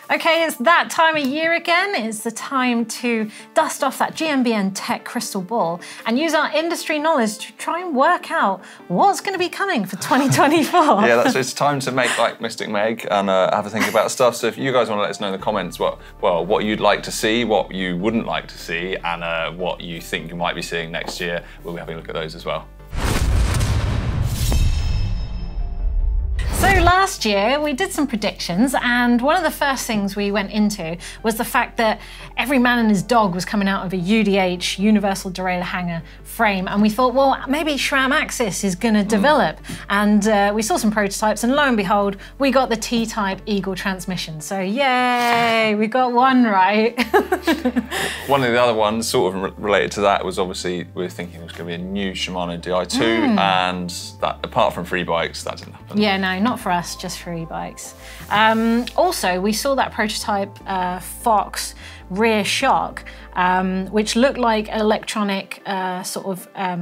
Okay, it's that time of year again. It's the time to dust off that GMBNTech crystal ball and use our industry knowledge to try and work out what's going to be coming for 2024. Yeah, it's time to make like Mystic Meg and have a think about stuff. So if you guys want to let us know in the comments what you'd like to see, what you wouldn't like to see, and what you think you might be seeing next year, we'll be having a look at those as well. So last year we did some predictions, and one of the first things we went into was the fact that every man and his dog was coming out of a UDH, Universal Derailleur Hanger frame, and we thought, well, maybe SRAM Axis is going to develop. And we saw some prototypes, and lo and behold, we got the T-Type Eagle transmission. So yay, we got one right. One of the other ones sort of related to that was obviously we were thinking it was going to be a new Shimano Di2, and that apart from free bikes, that didn't happen. Yeah, no, not for us, just for e-bikes. Also, we saw that prototype Fox rear shock, which looked like an electronic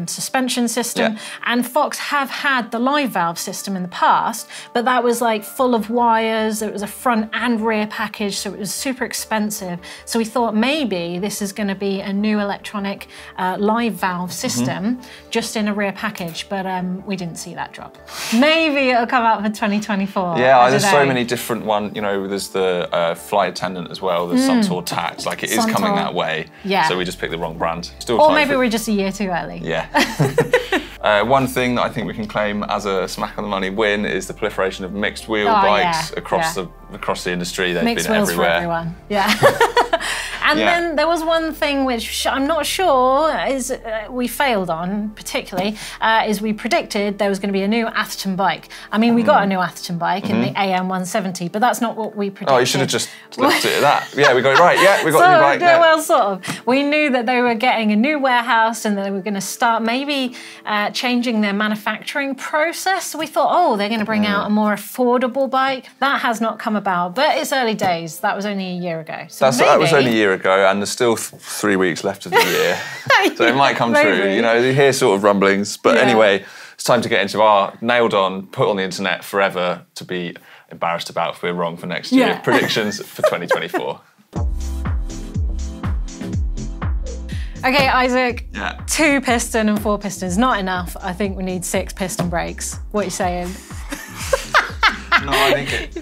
suspension system. Yeah. And Fox have had the live valve system in the past, but that was like full of wires. It was a front and rear package, so it was super expensive. So we thought maybe this is going to be a new electronic live valve system just in a rear package, but we didn't see that drop. Maybe it'll come out for 2024. Yeah, there's so many different ones. You know, there's the flight attendant as well. There's Suntour Tax. Like it is coming that way. Yeah. So we just picked the wrong brand. Still or maybe we're just a year too early. Yeah. One thing that I think we can claim as a smack on the money win is the proliferation of mixed wheel bikes across the industry. They've mixed been wheels everywhere. For everyone. Yeah. And then there was one thing which I'm not sure is we failed on particularly, is we predicted there was going to be a new Atherton bike. I mean, we got a new Atherton bike in the AM170, but that's not what we predicted. Oh, you should have just left it at that. Yeah, we got it right. Yeah, we got a new bike. Yeah. Well, sort of. We knew that they were getting a new warehouse and they were going to start maybe changing their manufacturing process. So we thought, oh, they're going to bring out a more affordable bike. That has not come about, but it's early days. That was only a year ago. So that was only a year ago, and there's still 3 weeks left of the year. So it might come true. You know, you hear sort of rumblings. But anyway, it's time to get into our nailed on, put on the internet forever to be embarrassed about if we're wrong for next year. Predictions for 2024. Okay, Isaac, 2 piston and 4 pistons, not enough. I think we need 6 piston brakes. What are you saying? No, I think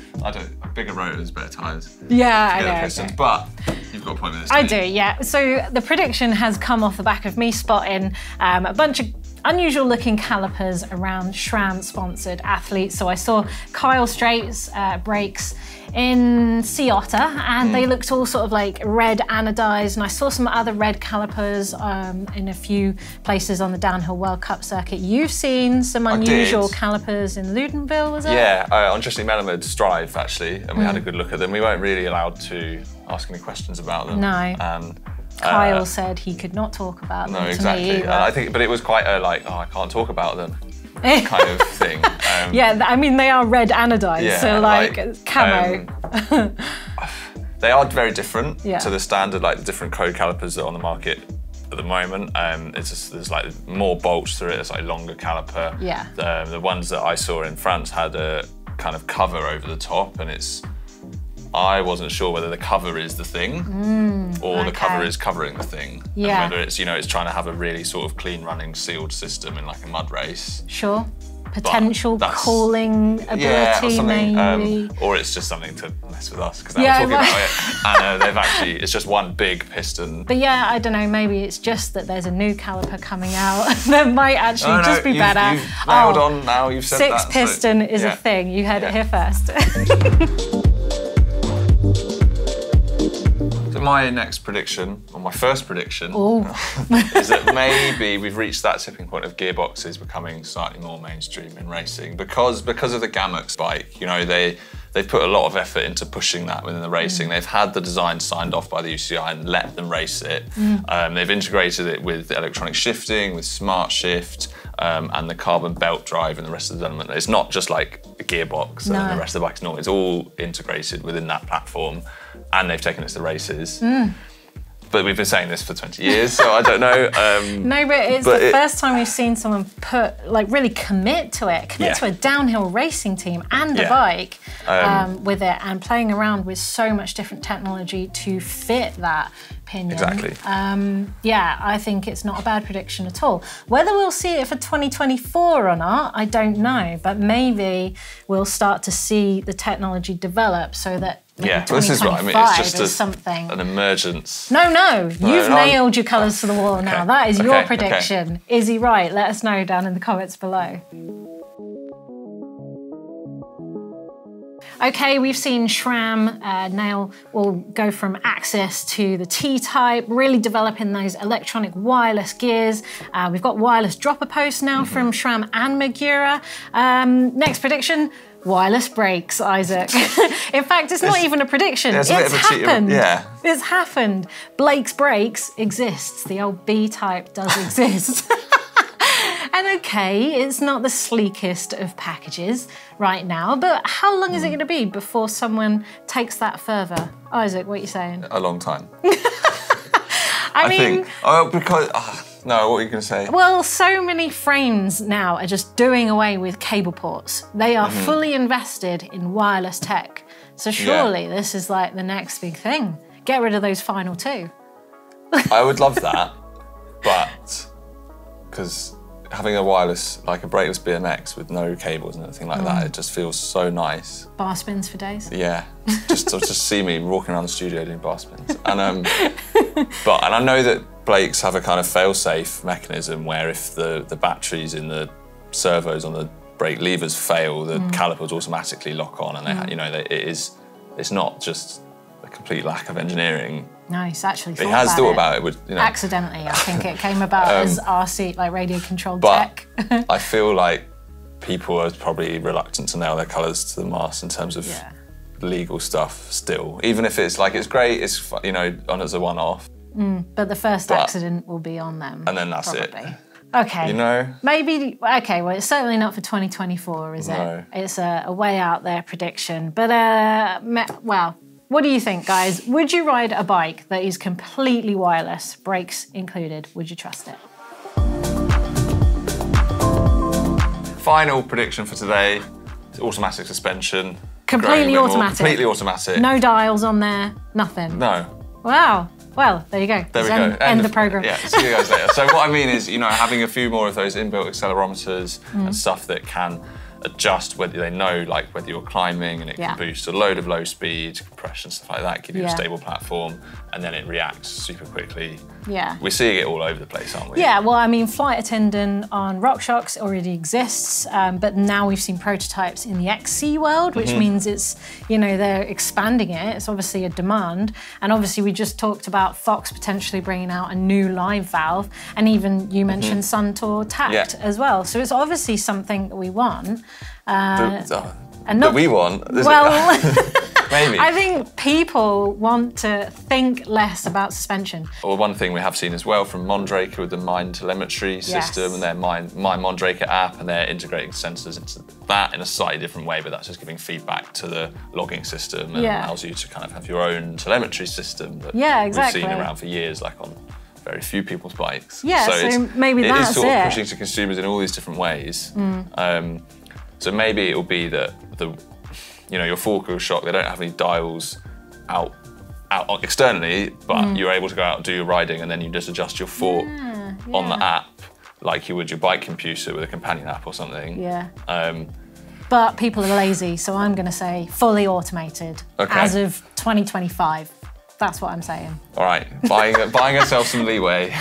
a bigger rotors, better tyres. Yeah, I know. Pistons, but you've got a point with this. I do, yeah. So the prediction has come off the back of me spotting a bunch of unusual looking calipers around SRAM sponsored athletes. So I saw Kyle Straight's brakes in Sea Otter, and they looked all sort of like red anodized, and I saw some other red calipers in a few places on the Downhill World Cup circuit. You've seen some unusual calipers in Ludenville, was it? Yeah, on Jesse Melamad's drive actually, and we had a good look at them. We weren't really allowed to ask any questions about them. No. And Kyle said he could not talk about them. No, exactly. I think, but it was quite a like, oh, I can't talk about them kind of thing. Yeah, I mean they are red anodized, so like camo. They are very different to the standard, like the different code calipers that are on the market at the moment. It's just, there's like more bolts through it. It's like longer caliper. Yeah. The ones that I saw in France had a kind of cover over the top, and I wasn't sure whether the cover is the thing or the cover is covering the thing. Yeah. And whether it's, it's trying to have a really sort of clean running sealed system in like a mud race. Sure. Potential cooling ability, maybe. Or it's just something to mess with us, because they were talking about it. And they've actually, it's just one big piston. But yeah, I don't know, maybe it's just that there's a new caliper coming out that might actually just be better. You've nailed on now, you've said 6 piston is a thing. You heard it here first. So my next prediction, or my first prediction, is that maybe we've reached that tipping point of gearboxes becoming slightly more mainstream in racing because of the Gearbox bike. You know, they've put a lot of effort into pushing that within the racing. They've had the design signed off by the UCI and let them race it. They've integrated it with electronic shifting, with smart shift, and the carbon belt drive and the rest of the element. It's not just like a gearbox and the rest of the bike's normal. It's all integrated within that platform, and they've taken it to the races. But we've been saying this for 20 years, so I don't know. No, but it's the first time we've seen someone really commit to it, to a downhill racing team and a bike with it, and playing around with so much different technology to fit that pinion. Exactly. Yeah, I think it's not a bad prediction at all. Whether we'll see it for 2024 or not, I don't know, but maybe we'll start to see the technology develop so that this is what I mean. It's just something. An emergence. No, you've nailed your colours to the wall now. That is your prediction. Is he right? Let us know down in the comments below. Okay, we've seen SRAM go from Axis to the T-Type, really developing those electronic wireless gears. We've got wireless dropper posts now from SRAM and Magura. Next prediction, wireless brakes, Isaac. In fact, it's not even a prediction. It's happened. It's happened. Blake's Brakes exists. The old B-Type does exist. And okay, it's not the sleekest of packages right now, but how long is it going to be before someone takes that further? Isaac, what are you saying? A long time. I mean... no, what are you going to say? Well, so many frames now are just doing away with cable ports. They are fully invested in wireless tech. So surely this is like the next big thing. Get rid of those final two. I would love that, but because having a wireless, like a brakeless BMX with no cables and anything like that, it just feels so nice. Bar spins for days? Yeah, just see me walking around the studio doing bar spins. And and I know that Blake's have a kind of fail-safe mechanism where if the batteries in the servos on the brake levers fail, the calipers automatically lock on, and it's not just a complete lack of engineering. No, he's actually thought about it. He has thought about it. Accidentally, I think it came about as RC, like radio-controlled tech. I feel like people are probably reluctant to nail their colours to the mast in terms of legal stuff still. Even if it's like, it's great, it's, on as a one-off. But the first accident will be on them. And then that's it. Okay. Maybe, okay, well, it's certainly not for 2024, is it? It's a way out there prediction. But, well, what do you think, guys? Would you ride a bike that is completely wireless, brakes included? Would you trust it? Final prediction for today, automatic suspension. Completely automatic? Completely automatic. No dials on there, nothing? No. Wow. Well, there you go. There we go. End the programme. Yeah, see you guys later. So what I mean is, having a few more of those inbuilt accelerometers and stuff that can adjust whether they know, like whether you're climbing, and it can boost a load of low speed, compression, stuff like that, give you a stable platform, and then it reacts super quickly. Yeah. We're seeing it all over the place, aren't we? Yeah, well, I mean, flight attendant on RockShox already exists, but now we've seen prototypes in the XC world, which means it's, they're expanding it. It's obviously a demand. And obviously we just talked about Fox potentially bringing out a new live valve, and even you mentioned Suntour Tact as well. So it's obviously something that we want. That we want? Well, maybe. I think people want to think less about suspension. Well, one thing we have seen as well from Mondraker with the Mind telemetry system and their My Mondraker app, and they're integrating sensors into that in a slightly different way, but that's just giving feedback to the logging system and allows you to kind of have your own telemetry system that we've seen around for years, like on very few people's bikes. Yeah, so maybe that's it. It is sort of pushing to consumers in all these different ways. So maybe it'll be that your four-wheel shock, they don't have any dials out externally, but you're able to go out and do your riding, and then you just adjust your fork on the app like you would your bike computer with a companion app or something. Yeah. But people are lazy, so I'm going to say fully automated as of 2025. That's what I'm saying. All right, buying ourselves some leeway.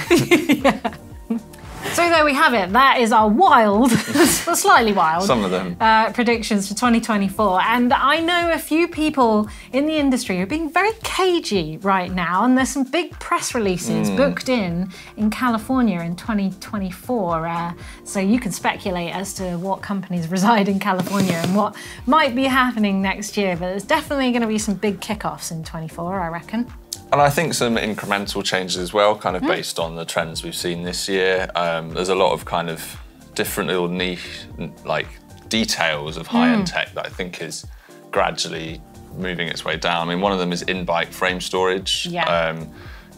So there we have it. That is our wild, slightly wild, some of them predictions for 2024. And I know a few people in the industry are being very cagey right now, and there's some big press releases booked in California in 2024. So you can speculate as to what companies reside in California and what might be happening next year. But there's definitely going to be some big kickoffs in 24, I reckon. And I think some incremental changes as well, kind of based on the trends we've seen this year. There's a lot of kind of different little niche, like details of high-end tech that I think is gradually moving its way down. I mean, one of them is in-bike frame storage,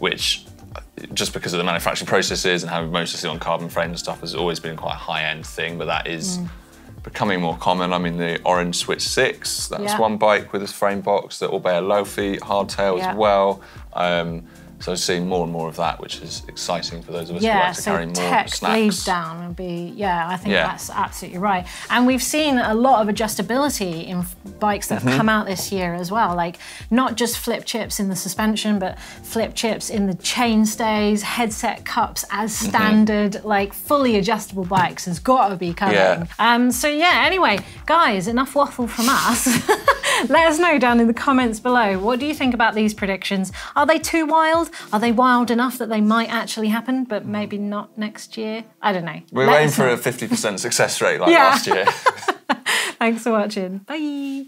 which just because of the manufacturing processes and how we mostly see on carbon frame and stuff has always been quite a high-end thing, but that is becoming more common. I mean, the orange Switch 6, that's one bike with a frame box that will bear low feet, hardtail as well. So seeing more and more of that, which is exciting for those of us who like to carry more snacks. Leads down and be, I think that's absolutely right. And we've seen a lot of adjustability in bikes that have come out this year as well, like not just flip chips in the suspension, but flip chips in the chainstays, headset cups as standard, like fully adjustable bikes has got to be coming. So anyway, guys, enough waffle from us. Let us know down in the comments below. What do you think about these predictions? Are they too wild? Are they wild enough that they might actually happen, but maybe not next year? I don't know. We're aiming for a 50% success rate like last year. Thanks for watching. Bye.